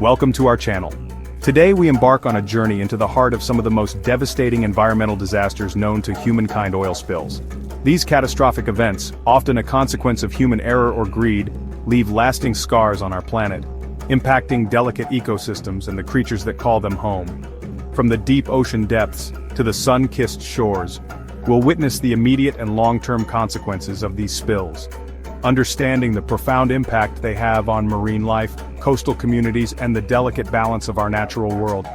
welcome to our channel. Today we embark on a journey into the heart of some of the most devastating environmental disasters known to humankind: oil spills. These catastrophic events, often a consequence of human error or greed, leave lasting scars on our planet, impacting delicate ecosystems and the creatures that call them home. From the deep ocean depths to the sun-kissed shores, we'll witness the immediate and long-term consequences of these spills, understanding the profound impact they have on marine life, coastal communities, and the delicate balance of our natural world.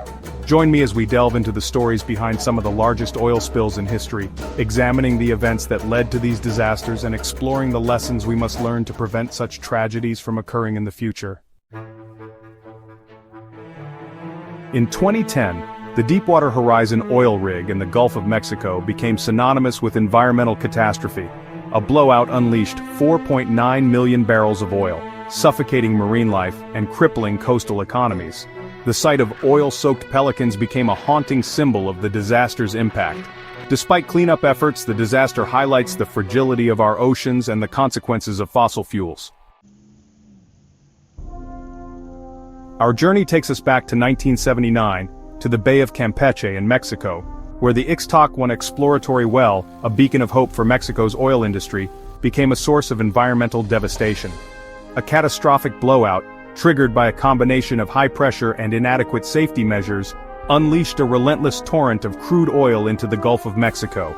Join me as we delve into the stories behind some of the largest oil spills in history, examining the events that led to these disasters and exploring the lessons we must learn to prevent such tragedies from occurring in the future. In 2010, the Deepwater Horizon oil rig in the Gulf of Mexico became synonymous with environmental catastrophe. A blowout unleashed 4.9 million barrels of oil, suffocating marine life and crippling coastal economies. The sight of oil-soaked pelicans became a haunting symbol of the disaster's impact. Despite cleanup efforts, the disaster highlights the fragility of our oceans and the consequences of fossil fuels. Our journey takes us back to 1979, to the Bay of Campeche in Mexico, where the Ixtoc-1 exploratory well, a beacon of hope for Mexico's oil industry, became a source of environmental devastation. A catastrophic blowout, triggered by a combination of high pressure and inadequate safety measures, unleashed a relentless torrent of crude oil into the Gulf of Mexico.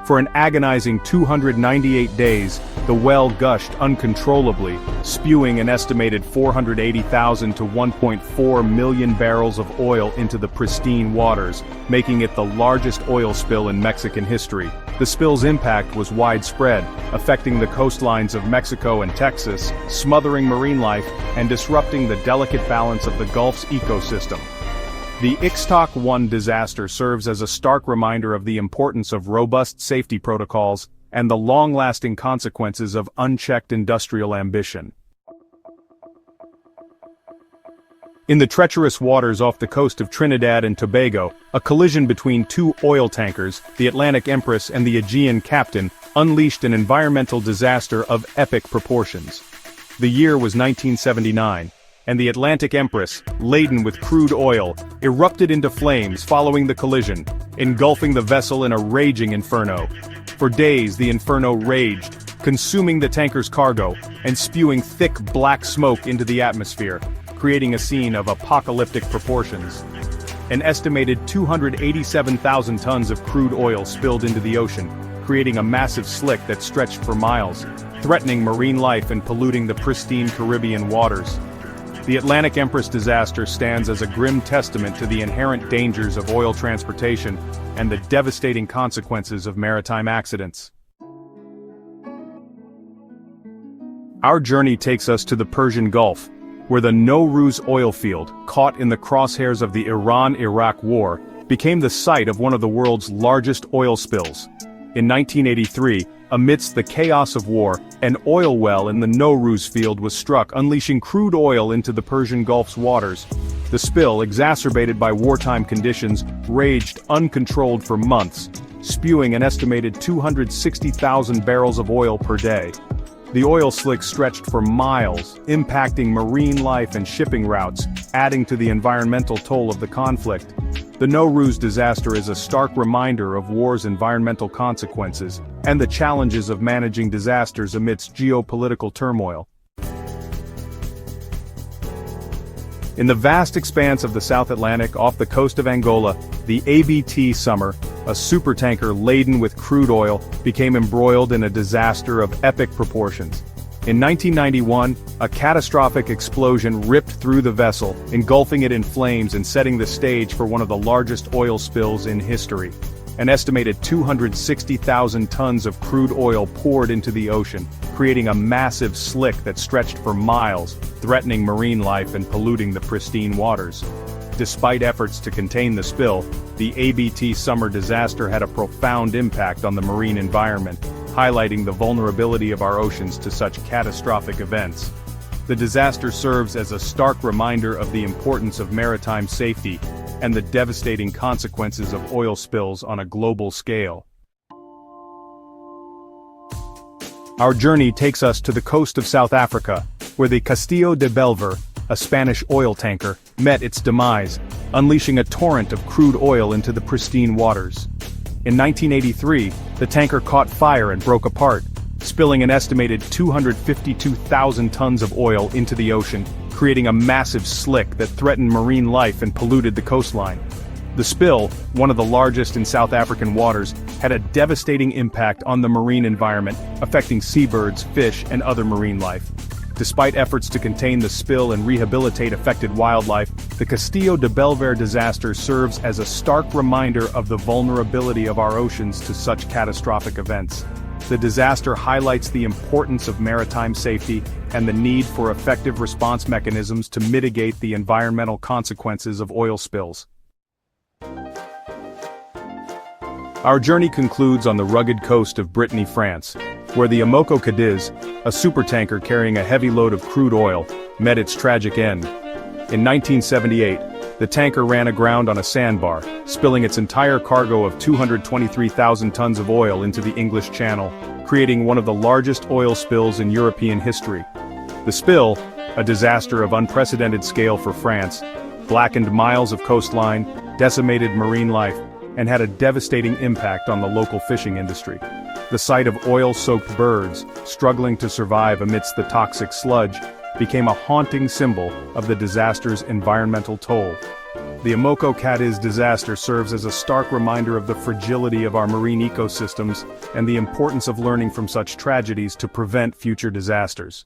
For an agonizing 298 days, the well gushed uncontrollably, spewing an estimated 480,000 to 1.4 million barrels of oil into the pristine waters, making it the largest oil spill in Mexican history. The spill's impact was widespread, affecting the coastlines of Mexico and Texas, smothering marine life, and disrupting the delicate balance of the Gulf's ecosystem. The Ixtoc-1 disaster serves as a stark reminder of the importance of robust safety protocols and the long-lasting consequences of unchecked industrial ambition. In the treacherous waters off the coast of Trinidad and Tobago, a collision between two oil tankers, the Atlantic Empress and the Aegean Captain, unleashed an environmental disaster of epic proportions. The year was 1979. And the Atlantic Empress, laden with crude oil, erupted into flames following the collision, engulfing the vessel in a raging inferno. For days the inferno raged, consuming the tanker's cargo, and spewing thick black smoke into the atmosphere, creating a scene of apocalyptic proportions. An estimated 287,000 tons of crude oil spilled into the ocean, creating a massive slick that stretched for miles, threatening marine life and polluting the pristine Caribbean waters. The Atlantic Empress disaster stands as a grim testament to the inherent dangers of oil transportation and the devastating consequences of maritime accidents. Our journey takes us to the Persian Gulf, where the Nowruz oil field, caught in the crosshairs of the Iran-Iraq War, became the site of one of the world's largest oil spills. In 1983, amidst the chaos of war, an oil well in the Nowruz field was struck, unleashing crude oil into the Persian Gulf's waters. The spill, exacerbated by wartime conditions, raged uncontrolled for months, spewing an estimated 260,000 barrels of oil per day. The oil slick stretched for miles, impacting marine life and shipping routes, adding to the environmental toll of the conflict. The Nowruz disaster is a stark reminder of war's environmental consequences and the challenges of managing disasters amidst geopolitical turmoil. In the vast expanse of the South Atlantic off the coast of Angola, the ABT Summer, a supertanker laden with crude oil, became embroiled in a disaster of epic proportions. In 1991, a catastrophic explosion ripped through the vessel, engulfing it in flames and setting the stage for one of the largest oil spills in history. An estimated 260,000 tons of crude oil poured into the ocean, creating a massive slick that stretched for miles, threatening marine life and polluting the pristine waters. Despite efforts to contain the spill, the ABT Summer disaster had a profound impact on the marine environment, highlighting the vulnerability of our oceans to such catastrophic events. The disaster serves as a stark reminder of the importance of maritime safety and the devastating consequences of oil spills on a global scale. Our journey takes us to the coast of South Africa, where the Castillo de Belver, a Spanish oil tanker, met its demise, unleashing a torrent of crude oil into the pristine waters. In 1983, the tanker caught fire and broke apart, spilling an estimated 252,000 tons of oil into the ocean, creating a massive slick that threatened marine life and polluted the coastline. The spill, one of the largest in South African waters, had a devastating impact on the marine environment, affecting seabirds, fish, and other marine life. Despite efforts to contain the spill and rehabilitate affected wildlife, the Castillo de Belver disaster serves as a stark reminder of the vulnerability of our oceans to such catastrophic events. The disaster highlights the importance of maritime safety and the need for effective response mechanisms to mitigate the environmental consequences of oil spills. Our journey concludes on the rugged coast of Brittany, France, where the Amoco Cadiz, a supertanker carrying a heavy load of crude oil, met its tragic end. In 1978, the tanker ran aground on a sandbar, spilling its entire cargo of 223,000 tons of oil into the English Channel, creating one of the largest oil spills in European history. The spill, a disaster of unprecedented scale for France, blackened miles of coastline, decimated marine life, and had a devastating impact on the local fishing industry. The sight of oil-soaked birds, struggling to survive amidst the toxic sludge, became a haunting symbol of the disaster's environmental toll. The Amoco Cadiz disaster serves as a stark reminder of the fragility of our marine ecosystems and the importance of learning from such tragedies to prevent future disasters.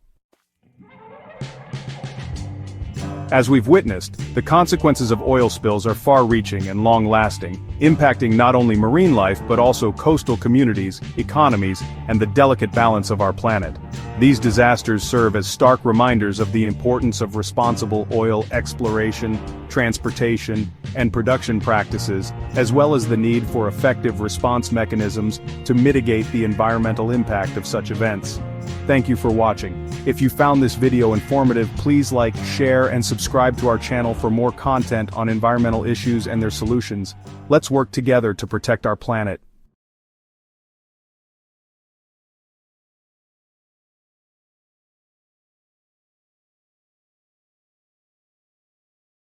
As we've witnessed, the consequences of oil spills are far-reaching and long-lasting, impacting not only marine life but also coastal communities, economies, and the delicate balance of our planet. These disasters serve as stark reminders of the importance of responsible oil exploration, transportation, and production practices, as well as the need for effective response mechanisms to mitigate the environmental impact of such events. Thank you for watching. If you found this video informative, please like, share, and subscribe to our channel for more content on environmental issues and their solutions. Let's work together to protect our planet.